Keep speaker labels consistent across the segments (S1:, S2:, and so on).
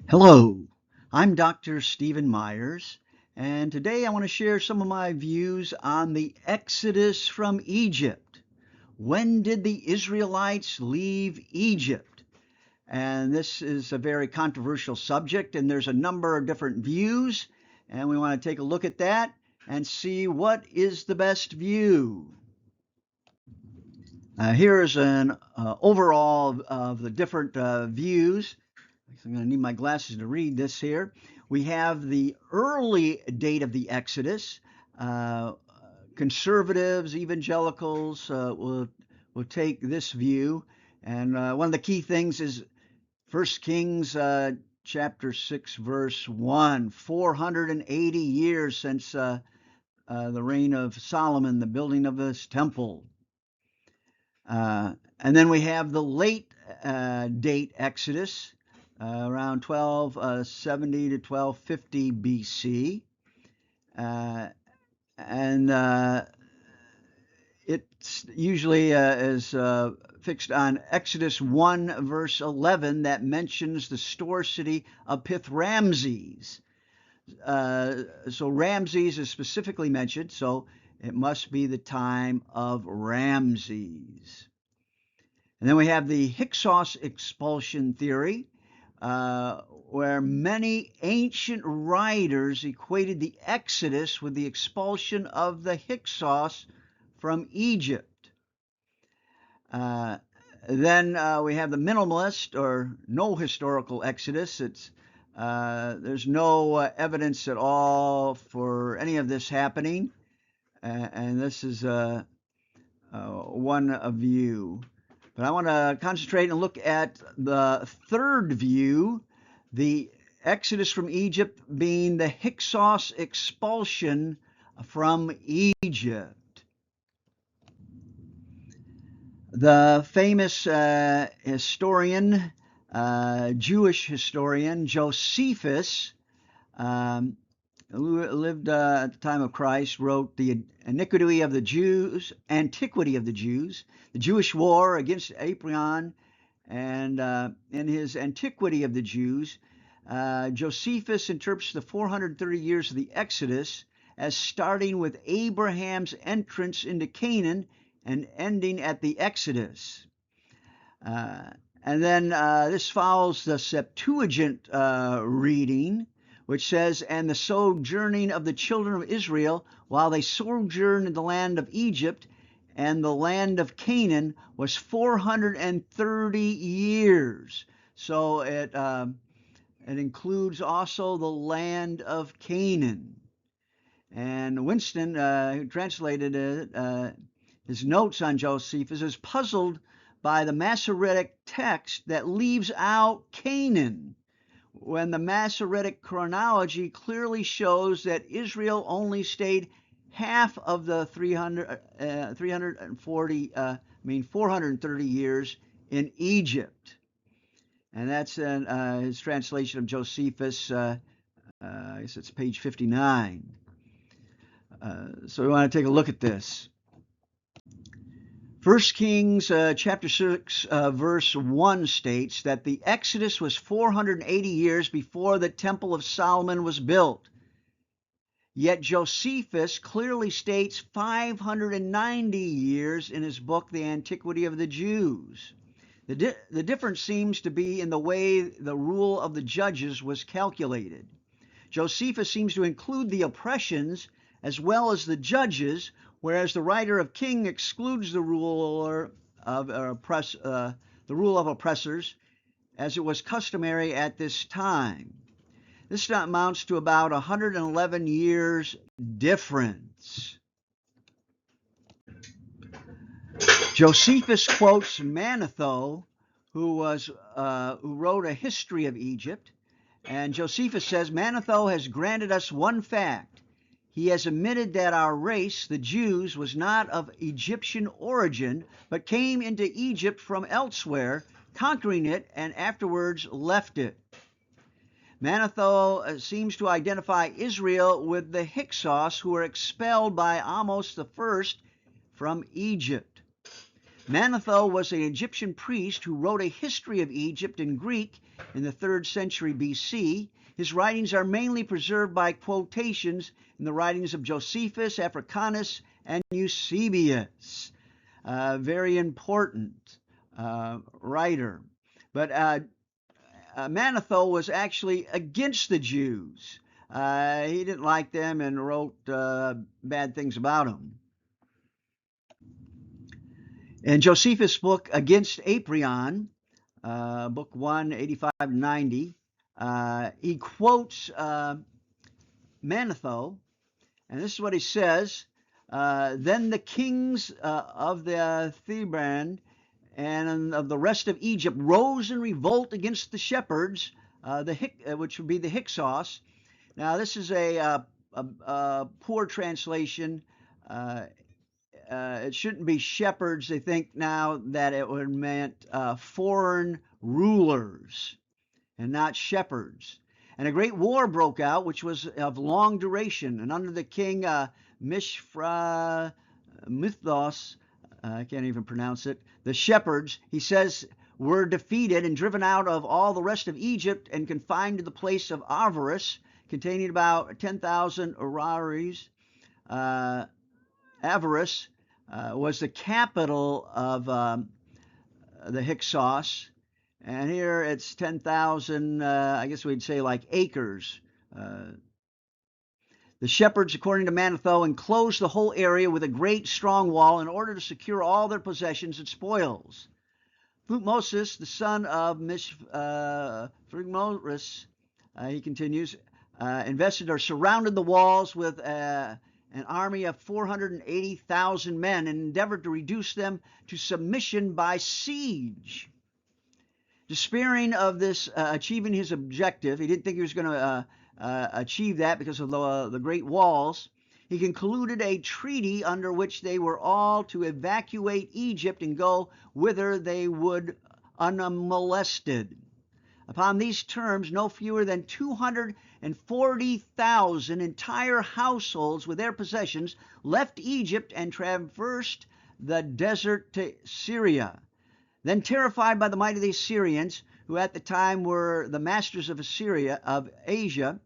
S1: Hello, I'm Dr. Stephen Myers, and today I want to share some of my views on the Exodus from Egypt. When did the Israelites leave Egypt? And this is a very controversial subject, and there's a number of different views, and we want to take a look at that and see what is the best view. Here is an overall of the different views. I'm going to need my glasses to read this here. We have the early date of the Exodus. Conservatives, evangelicals will take this view. And one of the key things is 1 Kings chapter 6, verse 1. 480 years since the reign of Solomon, the building of this temple. And then we have the late date Exodus. Around 1270 to 1250 BC. And it's usually is fixed on Exodus 1 verse 11 that mentions the store city of Ramses. So Ramses is specifically mentioned, so it must be the time of Ramses. And then we have the Hyksos expulsion theory, where many ancient writers equated the Exodus with the expulsion of the Hyksos from Egypt. Then we have the minimalist or no historical Exodus. There's no evidence at all for any of this happening, and this is one view. But I want to concentrate and look at the third view, the Exodus from Egypt being the Hyksos expulsion from Egypt. The famous historian, Jewish historian, Josephus, who lived at the time of Christ, wrote The Antiquity of the Jews, the Jewish War against Apophis, and in his Antiquity of the Jews, Josephus interprets the 430 years of the Exodus as starting with Abraham's entrance into Canaan and ending at the Exodus. And then this follows the Septuagint reading, which says, "And the sojourning of the children of Israel, while they sojourned in the land of Egypt and the land of Canaan, was 430 years." So it includes also the land of Canaan. And Winston, who translated it, his notes on Josephus, is puzzled by the Masoretic text that leaves out Canaan, when the Masoretic chronology clearly shows that Israel only stayed half of the 430 years in Egypt. And that's his translation of Josephus. I guess it's page 59. So we want to take a look at this. 1 Kings chapter 6 verse 1 states that the Exodus was 480 years before the Temple of Solomon was built. Yet Josephus clearly states 590 years in his book, The Antiquity of the Jews. The difference seems to be in the way the rule of the judges was calculated. Josephus seems to include the oppressions as well as the judges, whereas the writer of King excludes the rule of oppressors, as it was customary at this time. This amounts to about 111 years difference. Josephus quotes Manetho, who wrote a history of Egypt, and Josephus says, "Manetho has granted us one fact. He has admitted that our race, the Jews, was not of Egyptian origin, but came into Egypt from elsewhere, conquering it, and afterwards left it." Manetho seems to identify Israel with the Hyksos, who were expelled by Ahmose I from Egypt. Manetho was an Egyptian priest who wrote a history of Egypt in Greek in the 3rd century BC. His writings are mainly preserved by quotations in the writings of Josephus, Africanus, and Eusebius. Very important writer. But Manetho was actually against the Jews. He didn't like them and wrote bad things about them. In Josephus' book Against Apion, book 1, 85-90, he quotes Manetho, and this is what he says. Then the kings of the Theban and of the rest of Egypt rose in revolt against the shepherds, which would be the Hyksos. Now, this is a poor translation. It shouldn't be shepherds. They think now that it would meant foreign rulers and not shepherds. And a great war broke out, which was of long duration. And under the king Mithras, I can't even pronounce it, the shepherds, he says, were defeated and driven out of all the rest of Egypt and confined to the place of Avaris, containing about 10,000 oraries. Avaris was the capital of the Hyksos, and here it's 10,000, I guess we'd say like acres. The shepherds, according to Manetho, enclosed the whole area with a great strong wall in order to secure all their possessions and spoils. Thutmose, the son of Mithras, he continues, invested or surrounded the walls with an army of 480,000 men and endeavored to reduce them to submission by siege. Despairing of this achieving his objective, he didn't think he was going to achieve that because of the great walls. He concluded a treaty under which they were all to evacuate Egypt and go whither they would unmolested. Upon these terms, no fewer than 240,000 entire households with their possessions left Egypt and traversed the desert to Syria. Then, terrified by the might of the Assyrians, who at the time were the masters of Asia,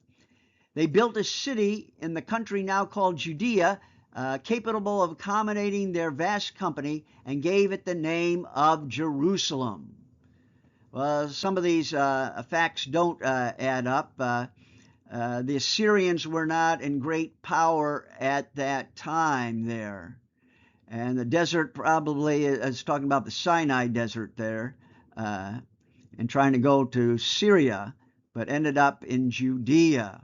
S1: they built a city in the country now called Judea, capable of accommodating their vast company, and gave it the name of Jerusalem. Well, some of these facts don't add up. The Assyrians were not in great power at that time there. And the desert probably is talking about the Sinai desert there, and trying to go to Syria, but ended up in Judea.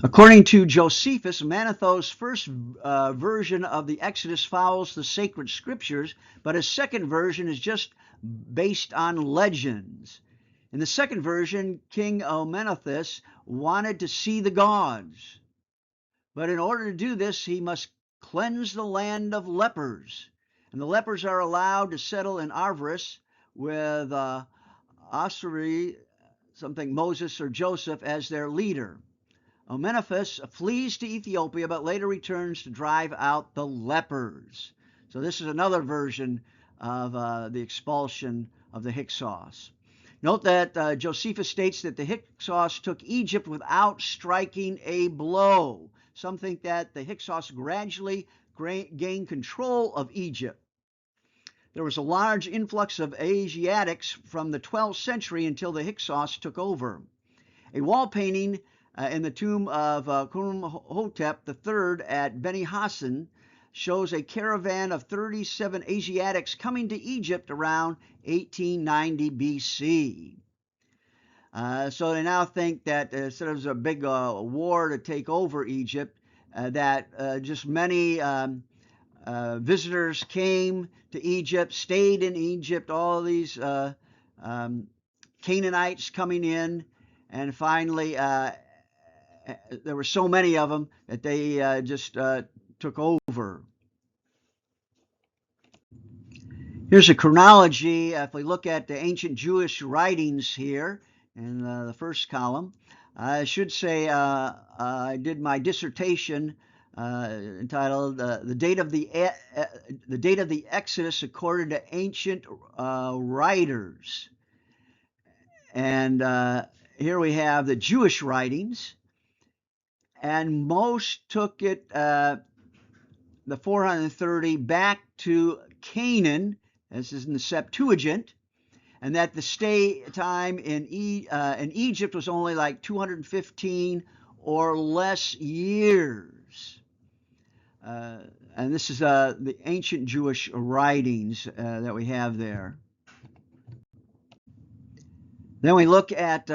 S1: According to Josephus, Manetho's first version of the Exodus follows the sacred scriptures, but his second version is just based on legends. In the second version, King Amenethus wanted to see the gods. But in order to do this, he must cleanse the land of lepers. And the lepers are allowed to settle in Avaris with Osiri, something Moses or Joseph, as their leader. Amenethus flees to Ethiopia, but later returns to drive out the lepers. So this is another version of the expulsion of the Hyksos. Note that Josephus states that the Hyksos took Egypt without striking a blow. Some think that the Hyksos gradually gained control of Egypt. There was a large influx of Asiatics from the 12th century until the Hyksos took over. A wall painting in the tomb of Khuramhotep III at Beni Hassan shows a caravan of 37 Asiatics coming to Egypt around 1890 BC. So they now think that instead of a big war to take over Egypt, that just many visitors came to Egypt, stayed in Egypt, all these Canaanites coming in, and finally there were so many of them that they just took over. Here's a chronology. If we look at the ancient Jewish writings here in the first column, I should say I did my dissertation entitled "The Date of the Exodus According to Ancient Writers." And here we have the Jewish writings, and most took it, the 430, back to Canaan, as is in the Septuagint, and that the stay time in Egypt was only like 215 or less years. And this is the ancient Jewish writings that we have there. Then we look at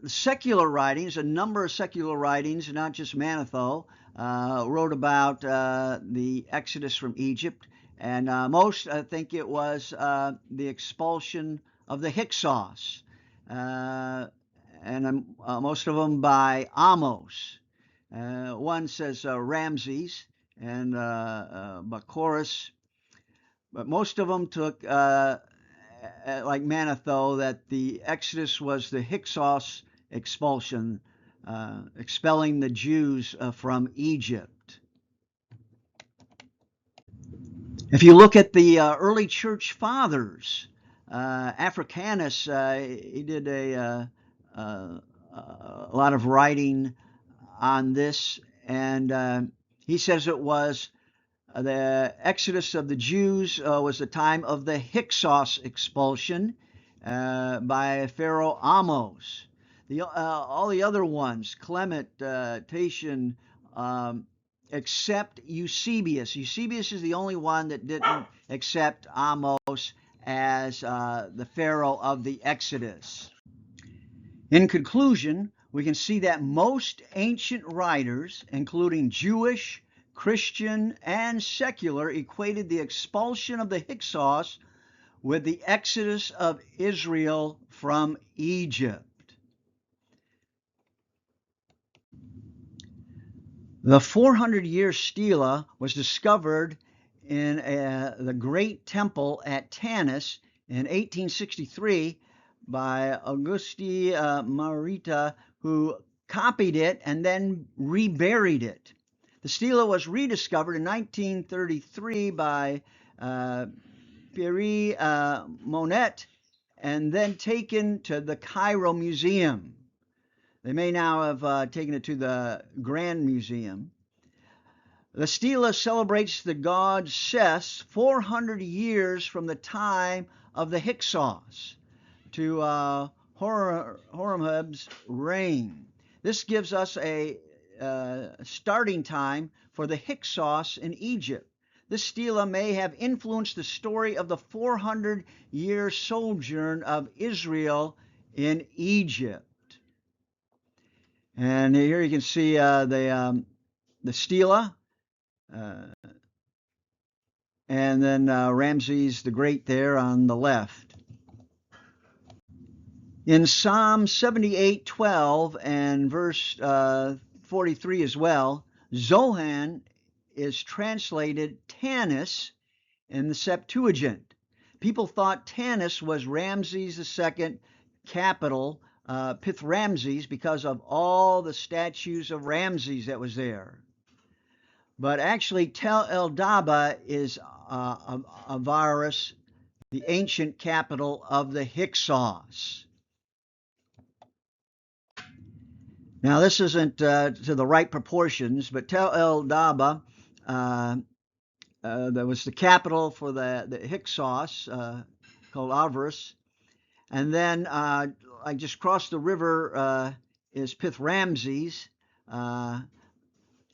S1: secular writings. A number of secular writings, not just Manetho, wrote about the Exodus from Egypt. And most, I think it was the expulsion of the Hyksos. And most of them by Ahmose. One says Ramses and Bachoris. But most of them took, like Manetho, that the Exodus was the Hyksos expulsion, expelling the Jews from Egypt. If you look at the early church fathers, Africanus, he did a lot of writing on this, and he says it was the Exodus of the Jews was the time of the Hyksos expulsion by Pharaoh Ahmose. All the other ones, Clement, Tatian, except Eusebius. Eusebius is the only one that didn't accept Ahmose as the Pharaoh of the Exodus. In conclusion, we can see that most ancient writers, including Jewish, Christian, and secular, equated the expulsion of the Hyksos with the exodus of Israel from Egypt. The 400-year stela was discovered in the Great Temple at Tanis in 1863 by Auguste Marita, who copied it and then reburied it. The stela was rediscovered in 1933 by Pierre Monet and then taken to the Cairo Museum. They may now have taken it to the Grand Museum. The stela celebrates the god Seth 400 years from the time of the Hyksos to Horemheb's reign. This gives us a starting time for the Hyksos in Egypt. This stela may have influenced the story of the 400-year sojourn of Israel in Egypt. And here you can see the stela, and then Ramses the Great there on the left. In Psalm 78:12 and verse 43 as well, Zohan is translated Tanis in the Septuagint. People thought Tanis was Ramses II capital, Pith-Ramses, because of all the statues of Ramses that was there. But actually, Tel El Daba is Avaris, the ancient capital of the Hyksos. Now, this isn't to the right proportions, but Tel El Daba, that was the capital for the Hyksos, called Avaris. And then I just crossed the river is Pith-Ramses.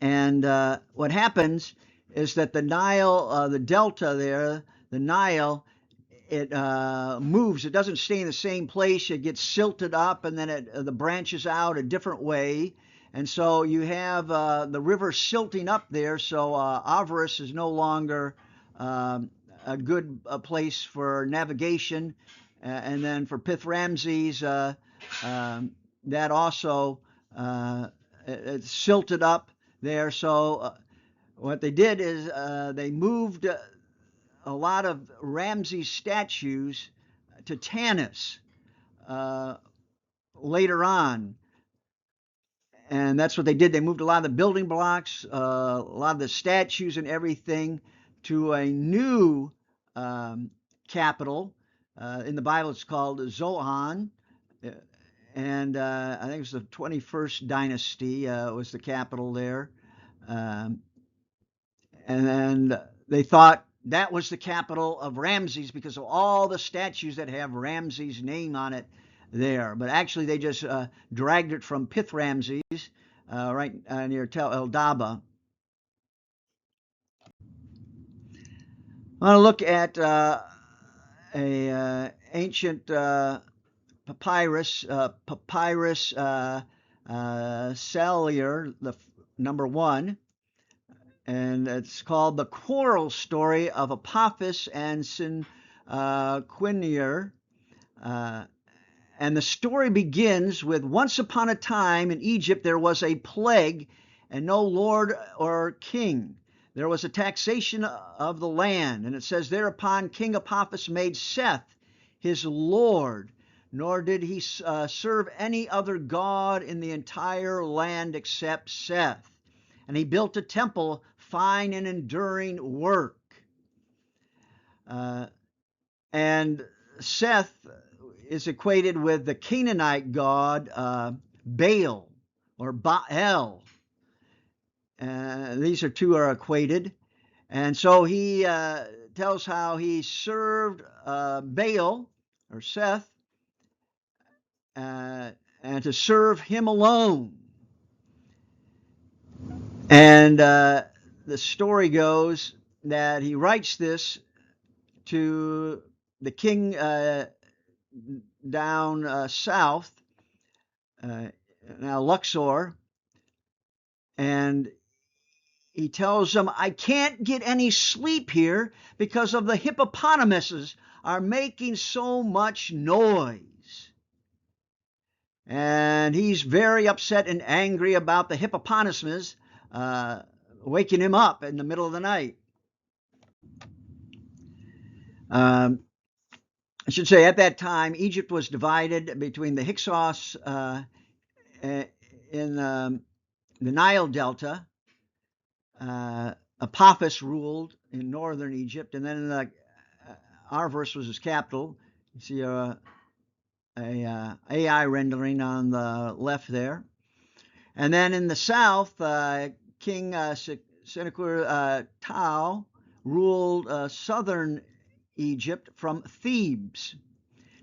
S1: And what happens is that the Nile, the delta there, the Nile, it moves. It doesn't stay in the same place. It gets silted up, and then the branches out a different way. And so you have the river silting up there, so Avaris is no longer a good place for navigation. And then for Pith-Ramses, that also it's silted up there. So what they did is they moved a lot of Ramses statues to Tanis later on. and that's what they did. They moved a lot of the building blocks, a lot of the statues and everything to a new capital. In the Bible, it's called Zoan, and I think it was the 21st dynasty was the capital there. Um, and then they thought that was the capital of Ramses because of all the statues that have Ramses' name on it there. But actually, they just dragged it from Pith-Ramses, right near Tel El Daba. I want to look at a ancient papyrus, Cellier, the number 1. And it's called the Quarrel story of Apophis and Seqenenre. And the story begins with, once upon a time in Egypt there was a plague and no lord or king. There was a taxation of the land. And it says, thereupon King Apophis made Seth his lord, nor did he serve any other god in the entire land except Seth. And he built a temple, fine and enduring work. And Seth is equated with the Canaanite god Baal or Baal. These two are equated. And so he tells how he served Baal or Seth and to serve him alone. And the story goes that he writes this to the king down south, now Luxor, and he tells them, I can't get any sleep here because of the hippopotamuses are making so much noise. And he's very upset and angry about the hippopotamuses waking him up in the middle of the night. I should say at that time, Egypt was divided between the Hyksos in the Nile Delta. Apophis ruled in northern Egypt, and then Arvos was his capital. You see a AI rendering on the left there. And then in the south, King Seqenenre Tao ruled southern Egypt from Thebes.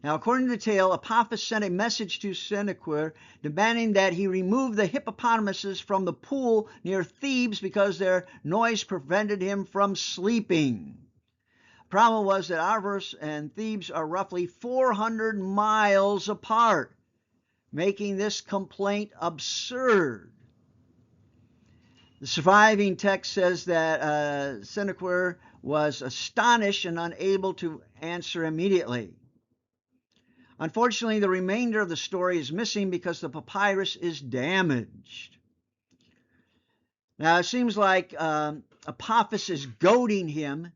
S1: Now, according to the tale, Apophis sent a message to Seqenenre demanding that he remove the hippopotamuses from the pool near Thebes because their noise prevented him from sleeping. The problem was that Arvos and Thebes are roughly 400 miles apart, making this complaint absurd. The surviving text says that Seqenenre was astonished and unable to answer immediately. Unfortunately, the remainder of the story is missing because the papyrus is damaged. Now, it seems like Apophis is goading him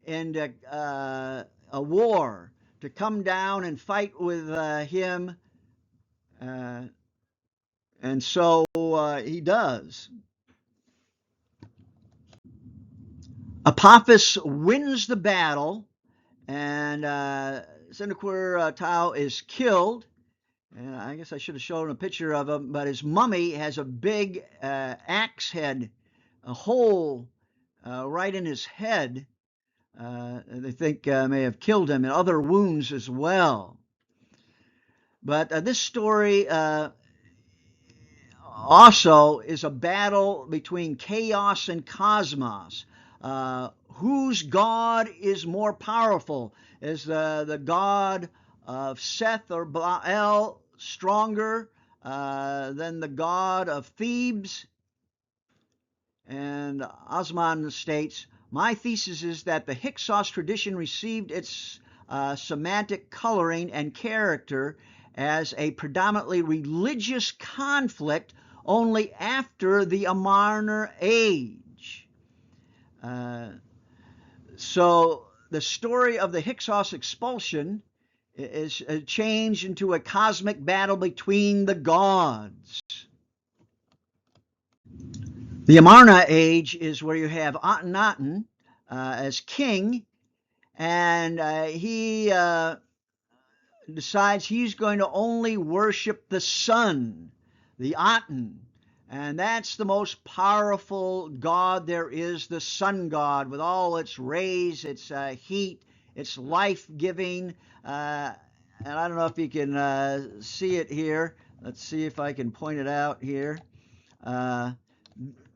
S1: into a war to come down and fight with him, and so he does. Apophis wins the battle, and Seqenenre Tao is killed. And I guess I should have shown a picture of him, but his mummy has a big axe head, a hole right in his head. They think may have killed him, and other wounds as well. But this story also is a battle between chaos and cosmos. Whose God is more powerful? Is the God of Seth or Baal stronger than the God of Thebes? And Osman states, my thesis is that the Hyksos tradition received its semantic coloring and character as a predominantly religious conflict only after the Amarna age. So the story of the Hyksos expulsion is changed into a cosmic battle between the gods. The Amarna age is where you have Akhenaten as king, and he decides he's going to only worship the sun, the Aten. And that's the most powerful god there is, the sun god, with all its rays, its heat, its life-giving. And I don't know if you can see it here. Let's see if I can point it out here.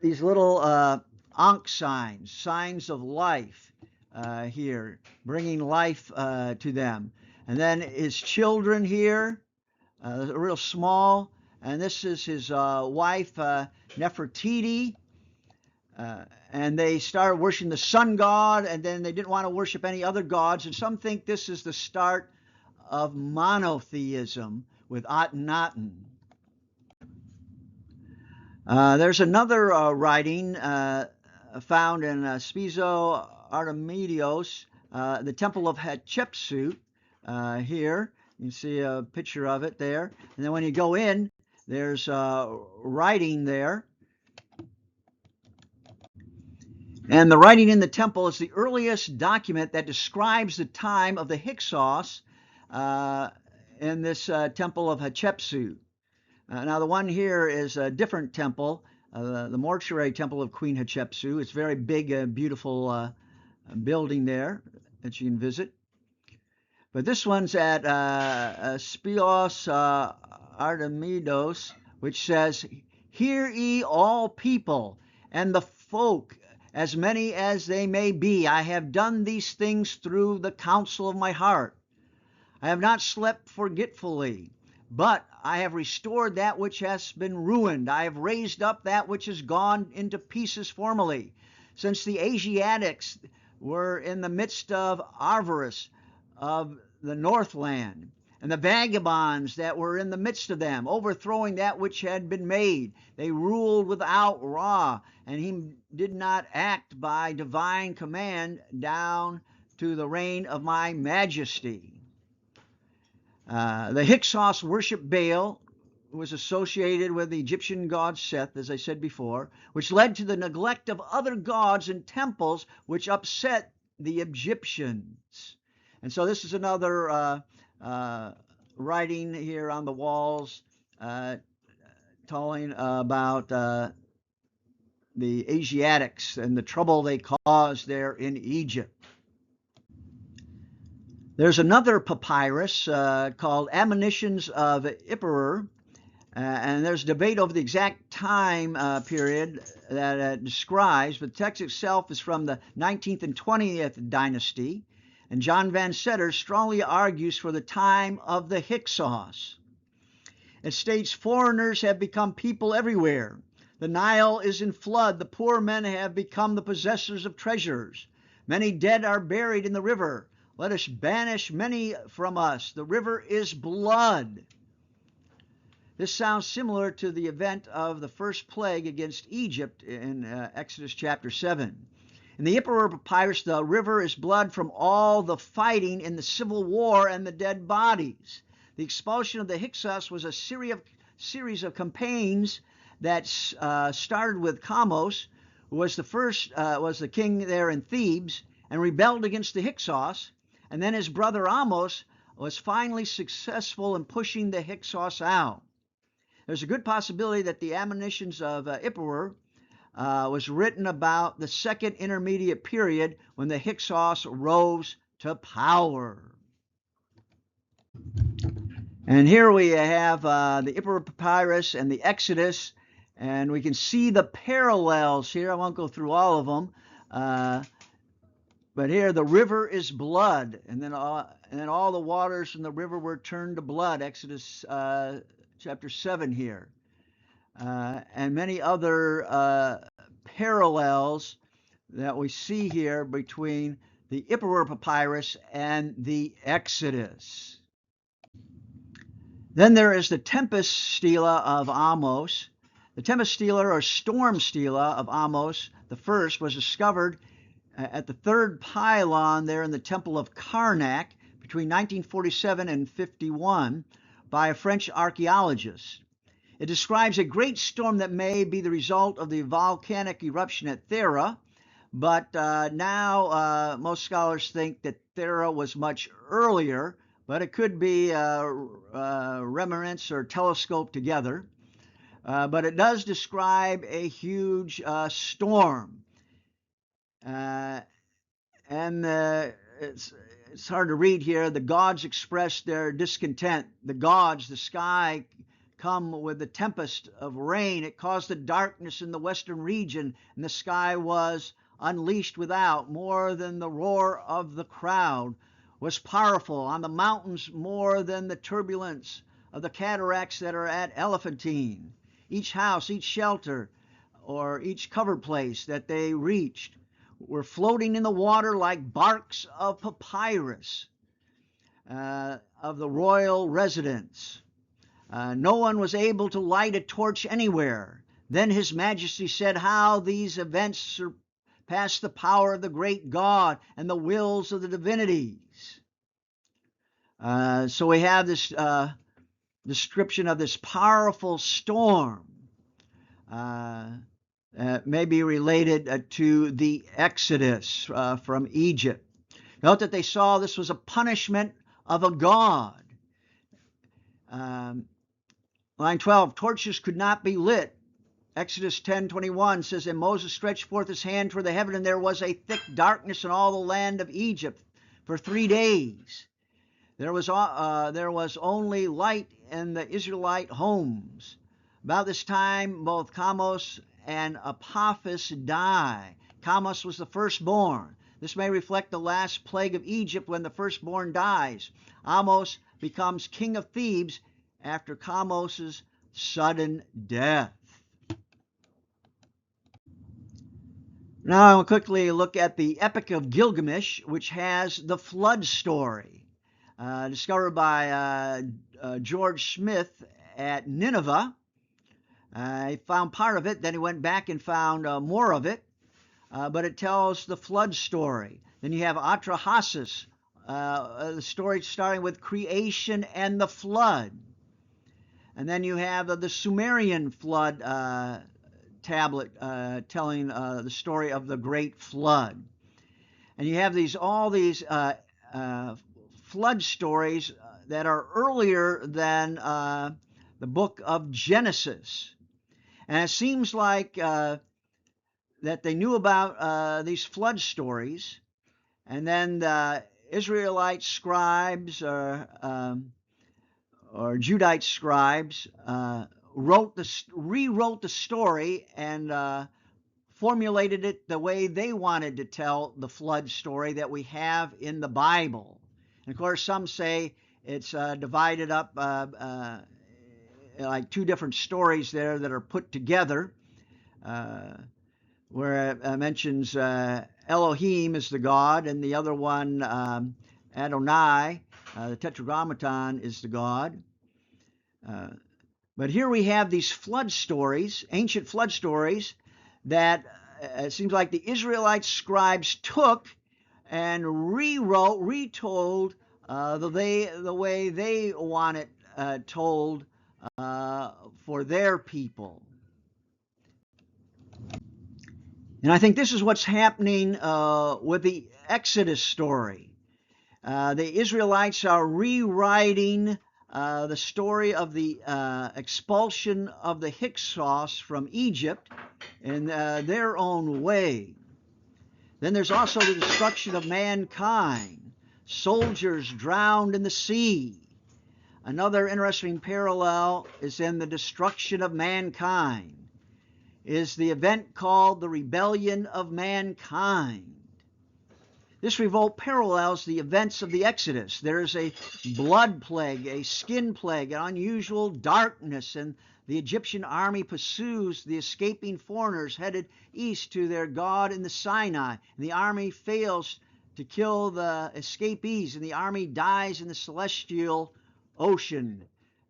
S1: These little Ankh signs, signs of life here, bringing life to them. And then his children here, real small. And this is his wife, Nefertiti. And they started worshiping the sun god, and then they didn't want to worship any other gods. And some think this is the start of monotheism with Akhenaten. There's another writing found in Spizo Artemidos, the Temple of Hatshepsut here. You can see a picture of it there. And then when you go in, there's writing there. And the writing in the temple is the earliest document that describes the time of the Hyksos in this temple of Hatshepsut. Now the one here is a different temple, the mortuary temple of Queen Hatshepsut. It's a very big, beautiful building there that you can visit. But this one's at Spios Artemidos, which says, "Hear ye all people, and the folk, as many as they may be. I have done these things through the counsel of my heart. I have not slept forgetfully, but I have restored that which has been ruined. I have raised up that which has gone into pieces formerly. Since the Asiatics were in the midst of avarice of the Northland, and the vagabonds that were in the midst of them, overthrowing that which had been made. They ruled without Ra, and he did not act by divine command down to the reign of my majesty." The Hyksos worshiped Baal, who was associated with the Egyptian god Seth, as I said before, which led to the neglect of other gods and temples, which upset the Egyptians. And so this is another writing here on the walls telling about the Asiatics and the trouble they caused there in Egypt. There's another papyrus called Admonitions of Iperer, and there's debate over the exact time period that it describes, but the text itself is from the 19th and 20th dynasty. And John Van Setter strongly argues for the time of the Hyksos. It states, "Foreigners have become people everywhere. The Nile is in flood. The poor men have become the possessors of treasures. Many dead are buried in the river. Let us banish many from us. The river is blood." This sounds similar to the event of the first plague against Egypt in Exodus chapter 7. In the Iperer papyrus, the river is blood from all the fighting in the civil war and the dead bodies. The expulsion of the Hyksos was a series of campaigns that started with Ahmose, who was the king there in Thebes, and rebelled against the Hyksos. And then his brother Ahmose was finally successful in pushing the Hyksos out. There's a good possibility that the Admonitions of Iperer was written about the second intermediate period when the Hyksos rose to power. And here we have the Iperer papyrus and the Exodus, and we can see the parallels here. I won't go through all of them, but here the river is blood, and then all the waters from the river were turned to blood. Exodus chapter 7 here. And many other parallels that we see here between the Iperer papyrus and the Exodus. Then there is the Tempest Stela of Ahmose. The Tempest Stela, or Storm Stela of Ahmose, the first, was discovered at the third pylon there in the Temple of Karnak between 1947 and 51 by a French archaeologist. It describes a great storm that may be the result of the volcanic eruption at Thera, but now most scholars think that Thera was much earlier, but it could be remnants or telescoped together. But it does describe a huge storm. And it's hard to read here. The gods expressed their discontent. The gods, the sky, come with the tempest of rain. It caused a darkness in the western region, and the sky was unleashed without. More than the roar of the crowd was powerful on the mountains, more than the turbulence of the cataracts that are at Elephantine. Each house, each shelter, or each covered place that they reached were floating in the water like barks of papyrus of the royal residence. No one was able to light a torch anywhere. Then His Majesty said, how these events surpass the power of the great God and the wills of the divinities. So we have this description of this powerful storm. May be related to the Exodus from Egypt. Note that they saw this was a punishment of a god. Line 12, torches could not be lit. Exodus 10:21 says, and Moses stretched forth his hand toward the heaven, and there was a thick darkness in all the land of Egypt for 3 days. There was only light in the Israelite homes. About this time, both Ahmose and Apophis die. Ahmose was the firstborn. This may reflect the last plague of Egypt when the firstborn dies. Ahmose becomes king of Thebes after Ahmose's sudden death. Now I'll quickly look at the Epic of Gilgamesh, which has the flood story. Discovered by George Smith at Nineveh. He found part of it, then he went back and found more of it, but it tells the flood story. Then you have Atrahasis, the story starting with creation and the flood. And then you have the Sumerian flood tablet telling the story of the great flood. And you have all these flood stories that are earlier than the book of Genesis. And it seems like that they knew about these flood stories, and then the Israelite scribes or Judite scribes rewrote the story and formulated it the way they wanted to tell the flood story that we have in the Bible. And of course, some say it's divided up like 2 different stories there that are put together, where it mentions Elohim is the God, and the other one, Adonai, the Tetragrammaton, is the God. But here we have these flood stories, ancient flood stories, that it seems like the Israelite scribes took and retold the way they want it told for their people. And I think this is what's happening with the Exodus story. The Israelites are rewriting the story of the expulsion of the Hyksos from Egypt in their own way. Then there's also the destruction of mankind, soldiers drowned in the sea. Another interesting parallel is in the destruction of mankind, is the event called the rebellion of mankind. This revolt parallels the events of the Exodus. There is a blood plague, a skin plague, an unusual darkness, and the Egyptian army pursues the escaping foreigners headed east to their god in the Sinai. And the army fails to kill the escapees, and the army dies in the celestial ocean,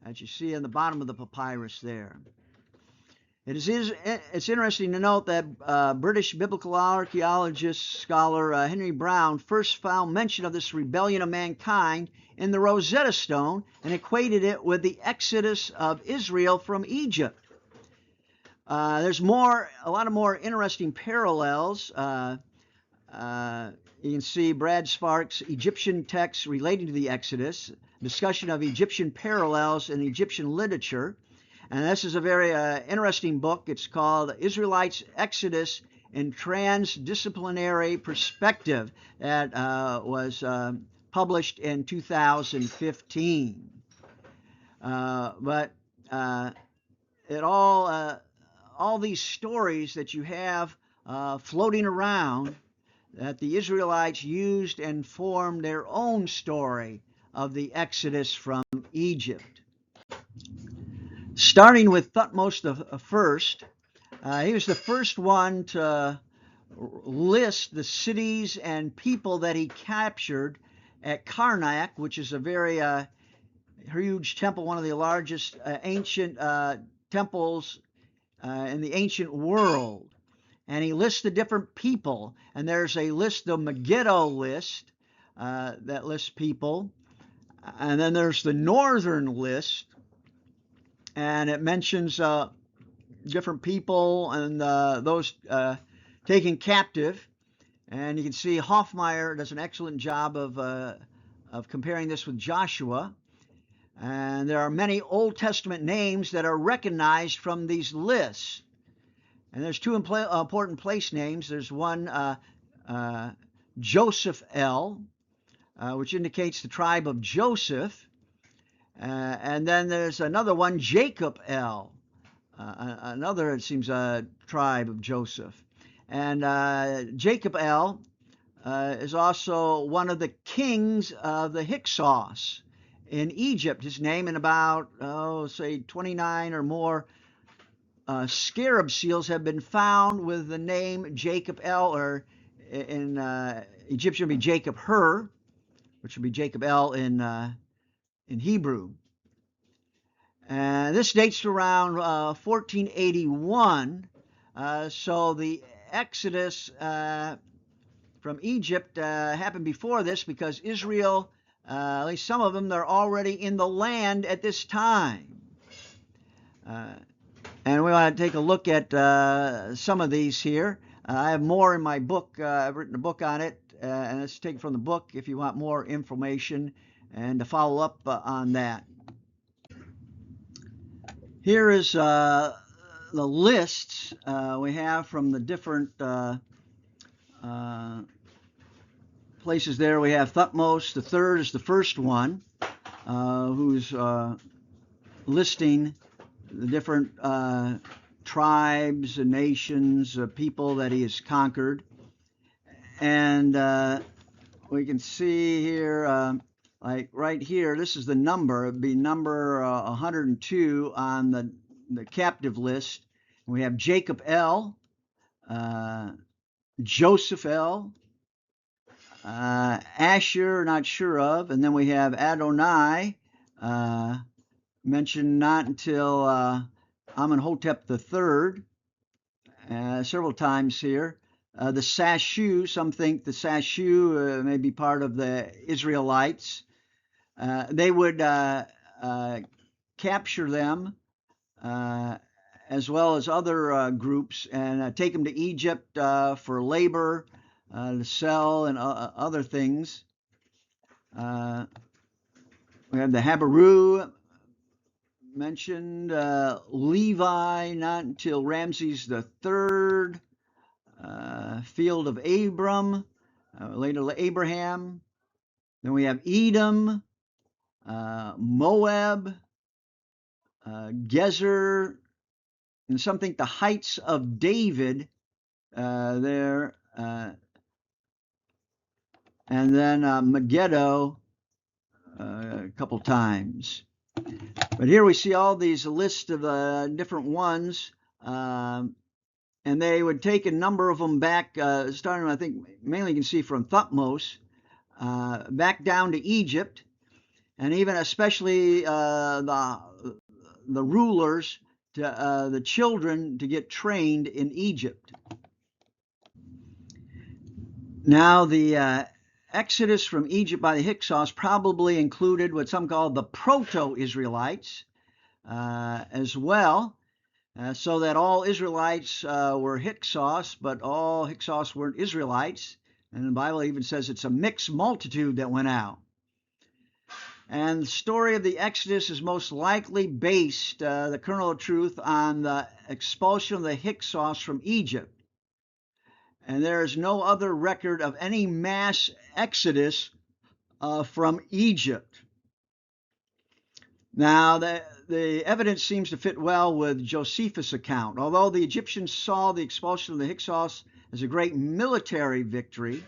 S1: as you see on the bottom of the papyrus there. It's interesting to note that British biblical archaeologist scholar Henry Brown first found mention of this rebellion of mankind in the Rosetta Stone and equated it with the exodus of Israel from Egypt. There's a lot of more interesting parallels. You can see Brad Sparks' Egyptian texts relating to the Exodus, discussion of Egyptian parallels in Egyptian literature. And this is a very interesting book. It's called Israelites' Exodus in Transdisciplinary Perspective, that was published in 2015. But all these stories that you have floating around, that the Israelites used and formed their own story of the Exodus from Egypt. Starting with Thutmose I, he was the first one to list the cities and people that he captured at Karnak, which is a very huge temple, one of the largest ancient temples in the ancient world. And he lists the different people, and there's a list, the Megiddo list, that lists people, and then there's the northern list, and it mentions different people and those taken captive. And you can see Hoffmeyer does an excellent job of comparing this with Joshua. And there are many Old Testament names that are recognized from these lists. And there's two important place names. There's one, Joseph El, which indicates the tribe of Joseph. And then there's another one, Jacob El, another, it seems, a tribe of Joseph. And Jacob El is also one of the kings of the Hyksos in Egypt. His name, in about, say 29 or more scarab seals have been found with the name Jacob El, or in Egyptian would be Jacob Her, which would be Jacob El in Hebrew. And this dates to around 1481. So the Exodus from Egypt happened before this, because Israel, at least some of them, they're already in the land at this time. And we want to take a look at some of these here. I have more in my book. I've written a book on it, and it's taken from the book if you want more information and to follow up on that. Here is the lists we have from the different places there. We have Thutmose III is the first one, who's listing the different tribes and nations, people that he has conquered. And we can see here, like right here, this is the number. It would be number 102 on the captive list. And we have Jacob El, Joseph El, Asher, not sure of, and then we have Adonai, mentioned not until Amenhotep III, several times here. The Sashu, some think the Sashu may be part of the Israelites. They would capture them as well as other groups and take them to Egypt for labor, to sell, and other things. We have the Habaru mentioned, Levi, not until Ramses III, field of Abram, later Abraham. Then we have Edom, Moab, Gezer, and some think the heights of David there, and then Megiddo a couple times. But here we see all these lists of different ones, and they would take a number of them back, starting, I think, mainly you can see from Thutmose, back down to Egypt, and even especially the rulers the children to get trained in Egypt. Now, the exodus from Egypt by the Hyksos probably included what some call the proto-Israelites as well, so that all Israelites were Hyksos, but all Hyksos weren't Israelites. And the Bible even says it's a mixed multitude that went out. And the story of the Exodus is most likely based, the kernel of truth, on the expulsion of the Hyksos from Egypt. And there is no other record of any mass exodus from Egypt. Now, the evidence seems to fit well with Josephus' account. Although the Egyptians saw the expulsion of the Hyksos as a great military victory,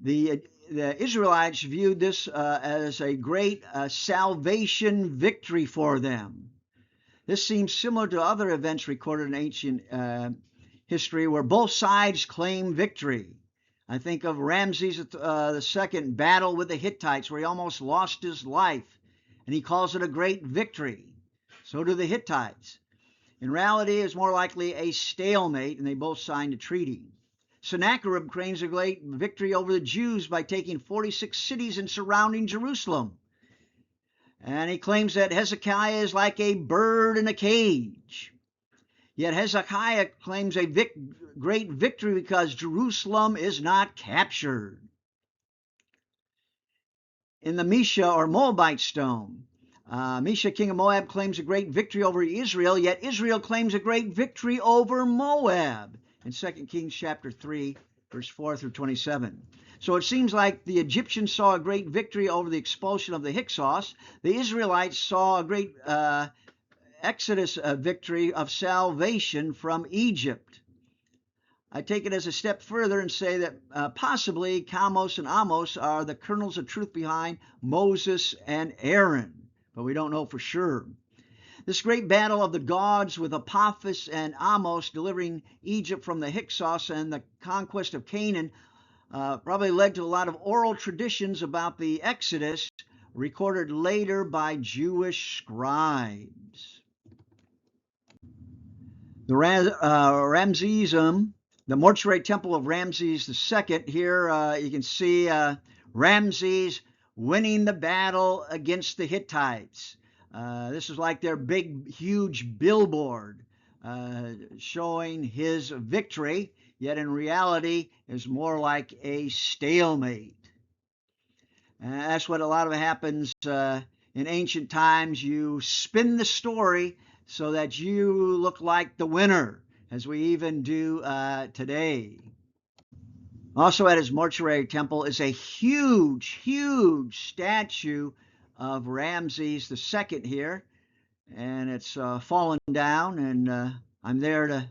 S1: the Israelites viewed this as a great salvation victory for them. This seems similar to other events recorded in ancient history where both sides claim victory. I think of Ramses II battle with the Hittites, where he almost lost his life, and he calls it a great victory. So do the Hittites. In reality, it's more likely a stalemate, and they both signed a treaty. Sennacherib claims a great victory over the Jews by taking 46 cities and surrounding Jerusalem. And he claims that Hezekiah is like a bird in a cage. Yet Hezekiah claims a great victory because Jerusalem is not captured. In the Mesha or Moabite stone, Mesha, king of Moab, claims a great victory over Israel, yet Israel claims a great victory over Moab in 2 Kings chapter 3, verse 4 through 27. So it seems like the Egyptians saw a great victory over the expulsion of the Hyksos. The Israelites saw a great Exodus victory of salvation from Egypt. I take it as a step further and say that possibly Ahmose and Ahmose are the kernels of truth behind Moses and Aaron, but we don't know for sure. This great battle of the gods with Apophis and Ahmose delivering Egypt from the Hyksos and the conquest of Canaan probably led to a lot of oral traditions about the Exodus recorded later by Jewish scribes. The Ramsesism, the mortuary temple of Ramses II, here you can see Ramses winning the battle against the Hittites. This is like their big, huge billboard showing his victory, yet in reality is more like a stalemate. That's what a lot of it happens in ancient times. You spin the story so that you look like the winner, as we even do today. Also at his mortuary temple is a huge, huge statue of Ramses II here, and it's fallen down, and I'm there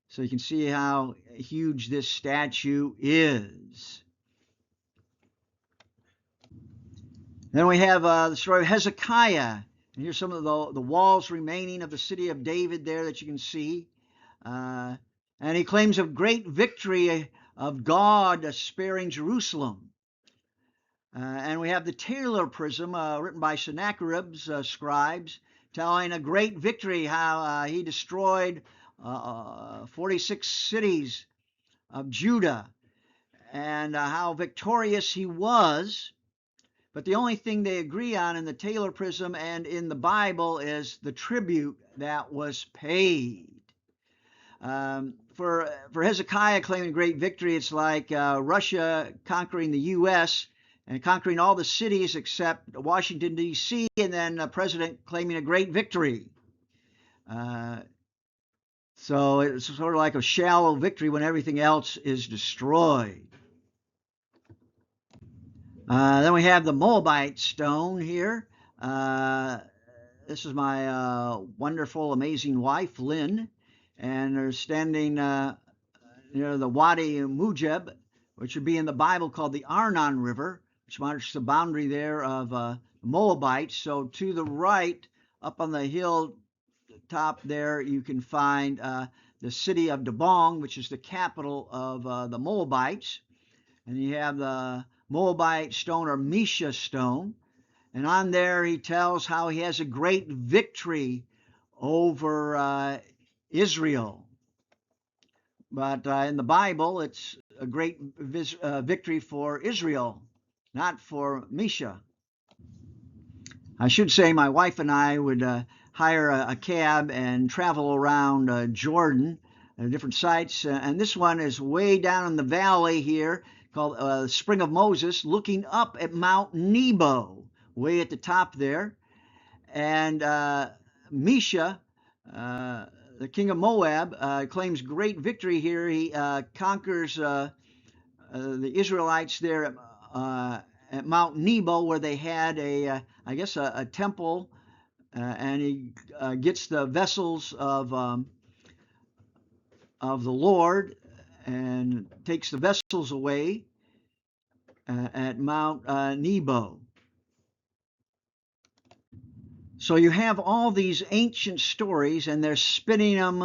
S1: so you can see how huge this statue is. Then we have the story of Hezekiah. And here's some of the walls remaining of the city of David there that you can see. And he claims a great victory of God sparing Jerusalem. And we have the Taylor prism written by Sennacherib's scribes, telling a great victory, how he destroyed 46 cities of Judah, and how victorious he was. But the only thing they agree on in the Taylor prism and in the Bible is the tribute that was paid. For Hezekiah claiming great victory, it's like Russia conquering the U.S. and conquering all the cities except Washington, D.C., and then the president claiming a great victory. So it's sort of like a shallow victory when everything else is destroyed. Then we have the Moabite stone here. This is my wonderful, amazing wife, Lynn, and they're standing near the Wadi Mujeb, which would be in the Bible called the Arnon River, which marks the boundary there of Moabites. So to the right, up on the hill top there, you can find the city of Debong, which is the capital of the Moabites. And you have the Moabite stone or Mesha stone. And on there he tells how he has a great victory over Israel. But in the Bible, it's a great victory for Israel, not for Mesha. I should say my wife and I would hire a cab and travel around Jordan, different sites. And this one is way down in the valley here called Spring of Moses, looking up at Mount Nebo, way at the top there. And Mesha, the king of Moab, claims great victory here. He conquers the Israelites there at Mount Nebo, where they had I guess a temple, and he gets the vessels of the Lord and takes the vessels away at Mount Nebo. So you have all these ancient stories, and they're spinning them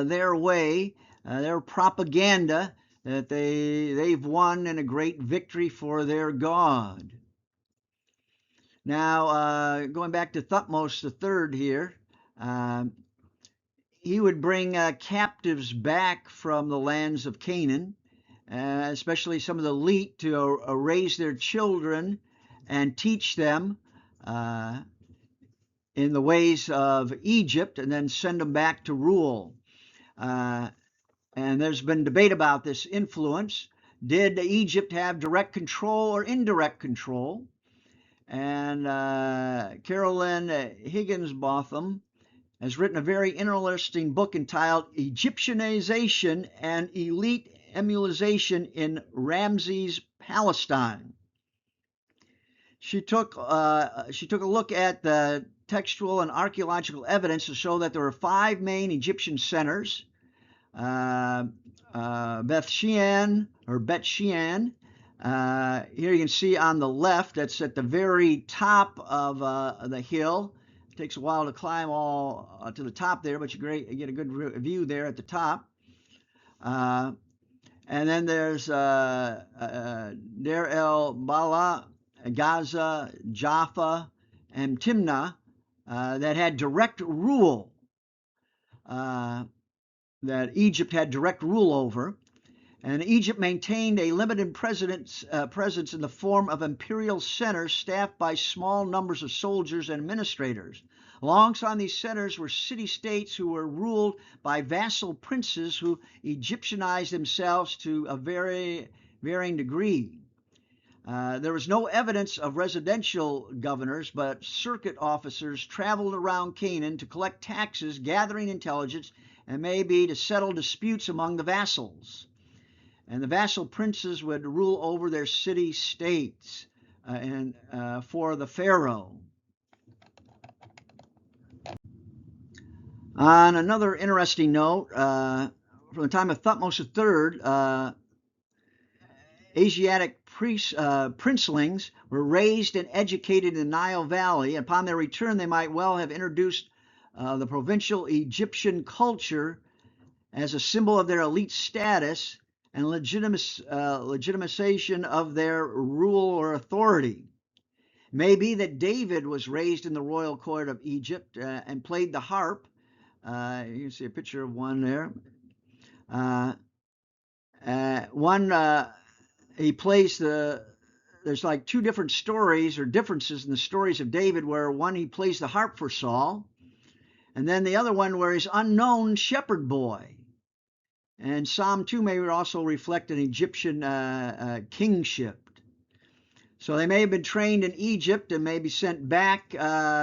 S1: their way, their propaganda, that they've won in a great victory for their God. Now, going back to Thutmose III here, he would bring captives back from the lands of Canaan, especially some of the elite, to raise their children and teach them in the ways of Egypt, and then send them back to rule. And there's been debate about this influence. Did Egypt have direct control or indirect control? And Carolyn Higginsbotham has written a very interesting book entitled Egyptianization and Elite Emulation in Ramses Palestine. She took a look at the textual and archaeological evidence to show that there were 5 main Egyptian centers: Beth Shean. Here you can see on the left, that's at the very top of the hill. It takes a while to climb all to the top there, but you get a good view there at the top. And then there's Deir el Bala, Gaza, Jaffa, and Timnah that had direct rule, that Egypt had direct rule over. And Egypt maintained a limited presence in the form of imperial centers staffed by small numbers of soldiers and administrators. Alongside these centers were city-states who were ruled by vassal princes who Egyptianized themselves to a varying degree. There was no evidence of residential governors, but circuit officers traveled around Canaan to collect taxes, gathering intelligence, and maybe to settle disputes among the vassals. And the vassal princes would rule over their city-states for the pharaoh. On another interesting note, from the time of Thutmose III, Asiatic princelings were raised and educated in the Nile Valley. Upon their return, they might well have introduced the provincial Egyptian culture as a symbol of their elite status and legitimization of their rule or authority. It may be that David was raised in the royal court of Egypt and played the harp. You can see a picture of one there. He plays there's like 2 different stories or differences in the stories of David, where one he plays the harp for Saul, and then the other one where he's unknown shepherd boy. And Psalm 2 may also reflect an Egyptian kingship. So they may have been trained in Egypt and maybe sent back,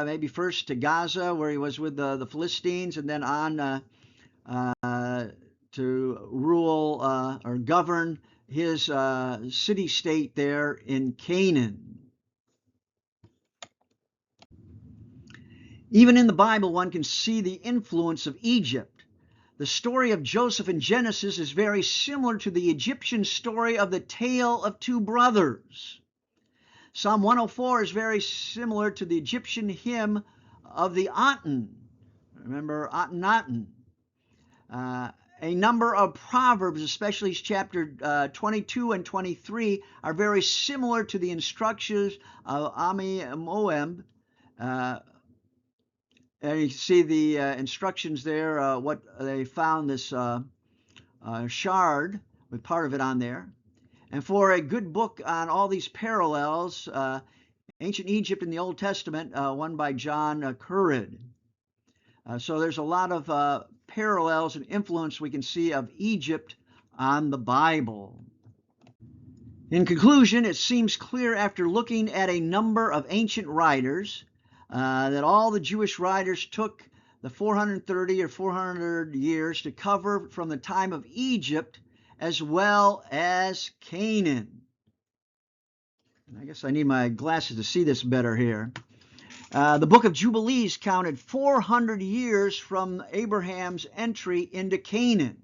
S1: maybe first to Gaza, where he was with the Philistines, and then on to rule or govern his city-state there in Canaan. Even in the Bible, one can see the influence of Egypt. The story of Joseph in Genesis is very similar to the Egyptian story of the tale of 2 brothers. Psalm 104 is very similar to the Egyptian hymn of the Aten. Remember Aten? A number of Proverbs, especially chapter 22 and 23, are very similar to the instructions of Ahmose. you see the instructions there, what they found this shard with part of it on there. And for a good book on all these parallels, Ancient Egypt in the Old Testament, one by John Currid. So there's a lot of parallels and influence we can see of Egypt on the Bible. In conclusion, it seems clear after looking at a number of ancient writers that all the Jewish writers took the 430 or 400 years to cover from the time of Egypt as well as Canaan. I guess I need my glasses to see this better here. The book of Jubilees counted 400 years from Abraham's entry into Canaan.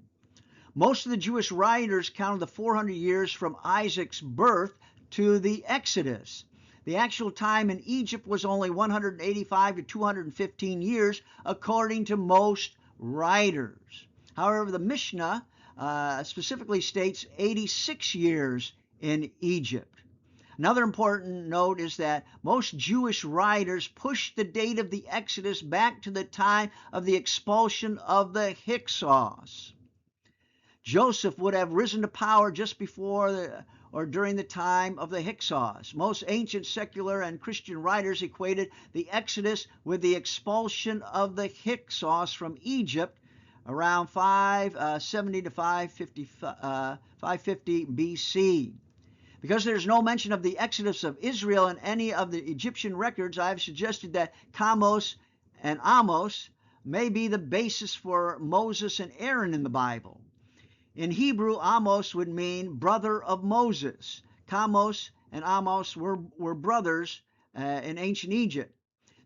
S1: Most of the Jewish writers counted the 400 years from Isaac's birth to the Exodus. The actual time in Egypt was only 185 to 215 years, according to most writers. However, the Mishnah specifically states 86 years in Egypt. Another important note is that most Jewish writers pushed the date of the Exodus back to the time of the expulsion of the Hyksos. Joseph would have risen to power just before or during the time of the Hyksos. Most ancient secular and Christian writers equated the Exodus with the expulsion of the Hyksos from Egypt around 570 to 550 BC. Because there's no mention of the exodus of Israel in any of the Egyptian records, I've suggested that Thutmose and Ahmose may be the basis for Moses and Aaron in the Bible. In Hebrew, Ahmose would mean brother of Moses. Thutmose and Ahmose were brothers in ancient Egypt.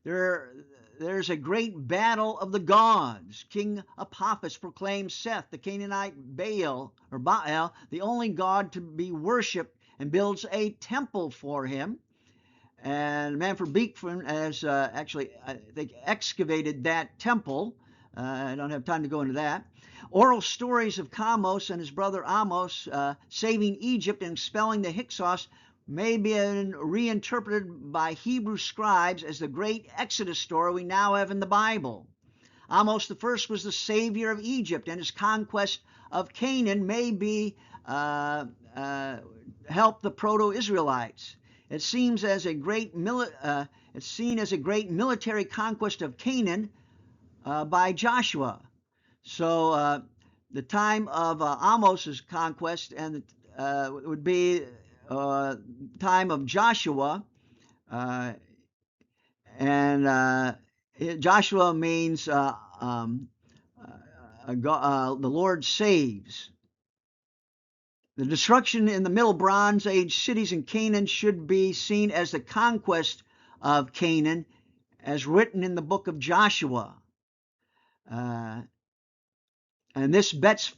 S1: There's a great battle of the gods. King Apophis proclaims Seth, the Canaanite Baal, the only god to be worshipped, and builds a temple for him. And Manfred Beekman has actually, I think, excavated that temple. I don't have time to go into that. Oral stories of Thutmose and his brother Ahmose saving Egypt and expelling the Hyksos may be reinterpreted by Hebrew scribes as the great Exodus story we now have in the Bible. Ahmose I was the savior of Egypt, and his conquest of Canaan may be help the proto-Israelites. It's seen as a great military conquest of Canaan by Joshua. So the time of Ahmose's conquest and would be time of Joshua, and Joshua means the Lord saves. The destruction in the Middle Bronze Age cities in Canaan should be seen as the conquest of Canaan, as written in the book of Joshua. And this best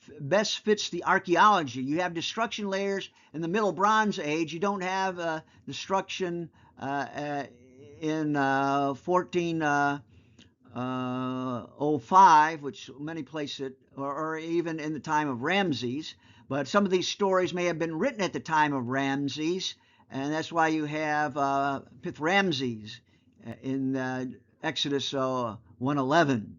S1: fits the archaeology. You have destruction layers in the Middle Bronze Age. You don't have destruction in 1405, which many place it, or even in the time of Ramses. But some of these stories may have been written at the time of Ramses, and that's why you have Ramses in Exodus 1:11.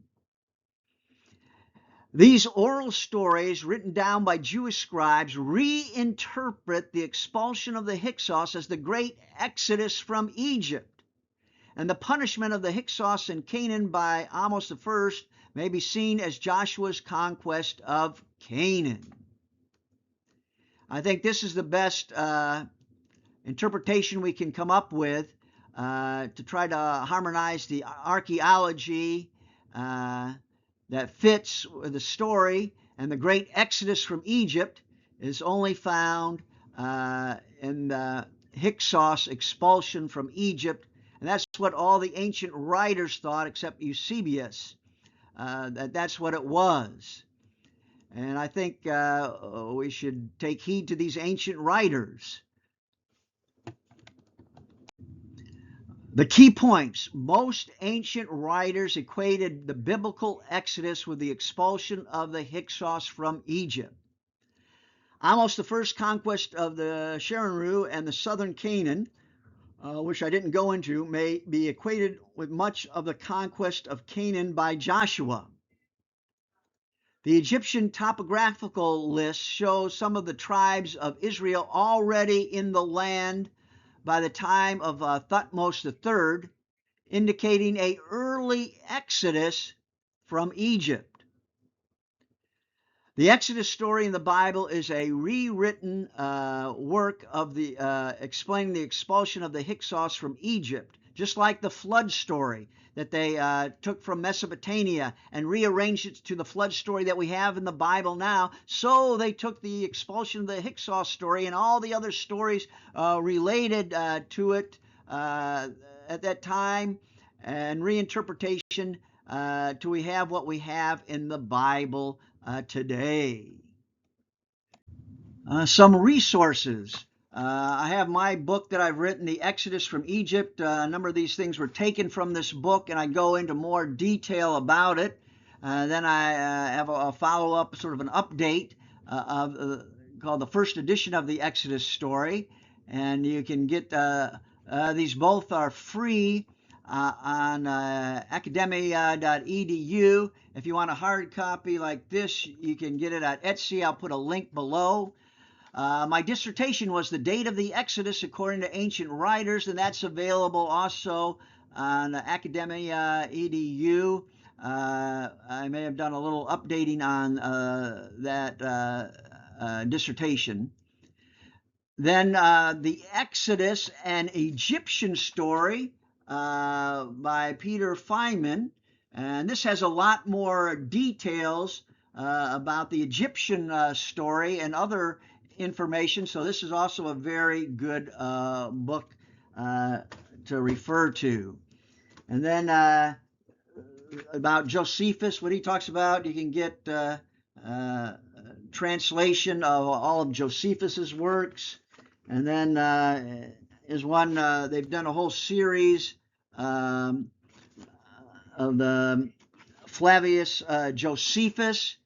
S1: These oral stories written down by Jewish scribes reinterpret the expulsion of the Hyksos as the great exodus from Egypt, and the punishment of the Hyksos in Canaan by Ahmose I may be seen as Joshua's conquest of Canaan. I think this is the best interpretation we can come up with to try to harmonize the archaeology that fits with the story, and the great exodus from Egypt is only found in the Hyksos expulsion from Egypt, and that's what all the ancient writers thought except Eusebius, that's what it was. And I think we should take heed to these ancient writers. The key points: most ancient writers equated the biblical Exodus with the expulsion of the Hyksos from Egypt. Ahmose I's conquest of the Sharenhue and the southern Canaan which I didn't go into, may be equated with much of the conquest of Canaan by Joshua. The Egyptian Topographical List shows some of the tribes of Israel already in the land by the time of Thutmose III, indicating an early exodus from Egypt. The Exodus story in the Bible is a rewritten work of explaining the expulsion of the Hyksos from Egypt, just like the flood story that they took from Mesopotamia and rearranged it to the flood story that we have in the Bible now. So they took the expulsion of the Hyksos story and all the other stories related to it at that time and reinterpretation till we have what we have in the Bible today. Some resources. I have my book that I've written, The Exodus from Egypt. A number of these things were taken from this book, and I go into more detail about it. Then I have a follow-up, sort of an update called the first edition of the Exodus story. And you can get these both are free on academia.edu. If you want a hard copy like this, you can get it at Etsy. I'll put a link below. My dissertation was The Date of the Exodus According to Ancient Writers, and that's available also on academia.edu. I may have done a little updating on that dissertation. Then The Exodus, an Egyptian Story by Peter Feynman. And this has a lot more details about the Egyptian story and other information. So this is also a very good book to refer to. And then about Josephus, what he talks about, you can get translation of all of Josephus's works. And then is one, they've done a whole series of the Flavius Josephus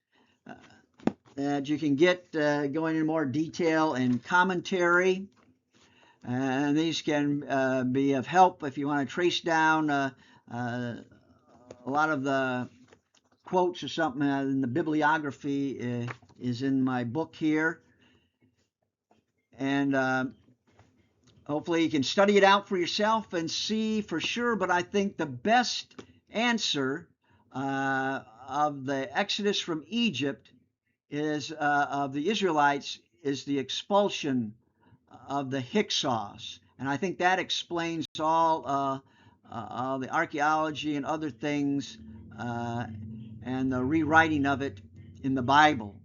S1: that you can get going into more detail and commentary. And these can be of help if you want to trace down a lot of the quotes or something in the bibliography is in my book here. And hopefully you can study it out for yourself and see for sure. But I think the best answer of the Exodus from Egypt is of the Israelites is the expulsion of the Hyksos. And I think that explains all the archaeology and other things and the rewriting of it in the Bible.